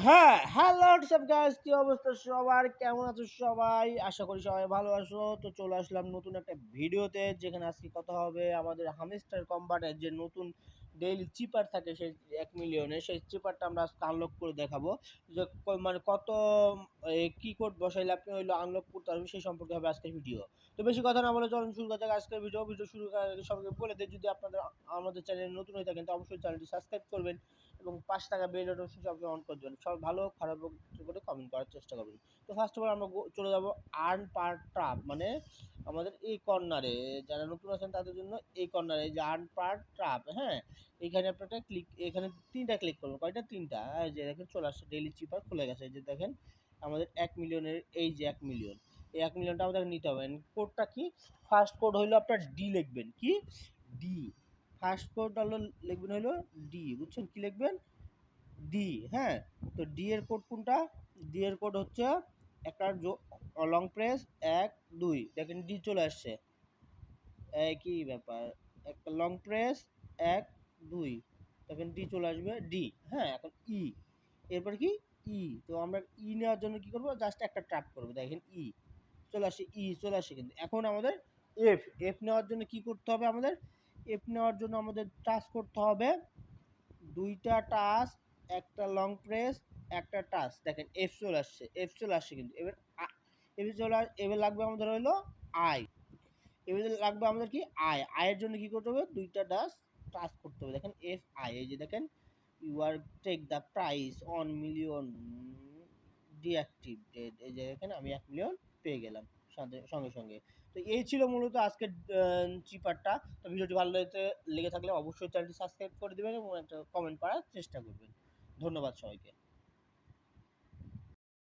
হ্যাঁ, hello WhatsApp guys, কি অবস্থা সবার? কেমন আছো সবাই? আশা করি সবাই ভালো আছো। তো চলে আসলাম নতুন একটা ভিডিওতে, যেখানে আজকে কথা হবে আমাদের হামস্টার কম্বাটের যে নতুন ডেইলি চিপার থাকে সেই 1 মিলিয়নের, সেই চিপারটা আমরা আজকে আনলক করে দেখাবো। যে মানে কত কি কোড বসাইলে আপনি হইলো আনলক করতে পারবেন সেই সম্পর্কে হবে আজকের ভিডিও। তো বেশি কথা না বলে চলুন শুরু করা যাক আজকের ভিডিও। ভিডিও শুরু করার আগে সবাইকে বলে দেই, যদি আপনাদের আমাদের চ্যানেলে নতুন হয়ে থাকেন তো অবশ্যই চ্যানেলটি সাবস্ক্রাইব করবেন এবং ৫ টাকা বেল নোটিফিকেশন সবসময় অন করে দেবেন। সবাই ভালো খারাপ হোক করে কমেন্ট করার চেষ্টা করবেন। তো ফার্স্ট অফ অল আমরা চলে যাব আর্ন পার ট্রাপ, মানে আমাদের এই কর্নারে, যারা নতুন আছেন তাদের জন্য এই কর্নারে যে আর্ন পার ট্রাপ। হ্যাঁ, এখানে আপনারা এখানে ৩টা ক্লিক করবেন। কয়টা? ৩টা। এই যে দেখেন চলে আসছে, ডেইলি চিপার খুলে গেছে। এই যে দেখেন আমাদের ১ মিলিয়নের, এই যে ১ মিলিয়ন, এই ১ মিলিয়নটা আমাদের নিতে হবে। কোডটা কি? ফার্স্ট কোড হইলো আপনার ডি লিখবেন। কি? ডি। ফার্স্ট কোড হলো লিখবেন হলো ডি, বুঝছেন? কি লিখবেন? ডি। হ্যাঁ, তো ডি এর কোড কোনটা? ডি এর কোড হচ্ছে একটা লং প্রেস ১ ২, দেখেন ডি চলে আসছে। একই ব্যাপার, একটা লং প্রেস ১ ২, দেখেন ডি চলে আসবে। ডি। হ্যাঁ, এখন ই, এরপর কি? ই। তো আমরা ই নেওয়ার জন্য কি করবো? জাস্ট একটা ট্র্যাপ করবো, দেখেন ই চলে আসে। ই চলে আসে। কিন্তু এখন আমাদের এফ, এফ নেওয়ার জন্য কি করতে হবে আমাদের? এফ নেওয়ার জন্য আমাদের টাচ করতে হবে ২টা টাচ, একটা লং প্রেস, একটা টাচ, দেখেন এফ চলে আসছে। এফ চলে আসছে কিন্তু এবার এবার লাগবে আমাদের হলো আই। এবার লাগবে আমাদের কি? আই। আয়ের জন্য কি করতে হবে? ২টা টাচ করতে হবে, দেখেন এফ আই। এই যে দেখেন you are take the price on million deactivated. এই যে দেখেন আমি ১ মিলিয়ন পেয়ে গেলাম সঙ্গে সঙ্গে। তো এই ছিল মূলত আজকের চিপারটা। তো ভিডিওটি ভালো লেগে থাকলে অবশ্যই চ্যানেলটি সাবস্ক্রাইব করে দেবেন এবং একটা কমেন্ট করার চেষ্টা করবেন। ধন্যবাদ সবাইকে।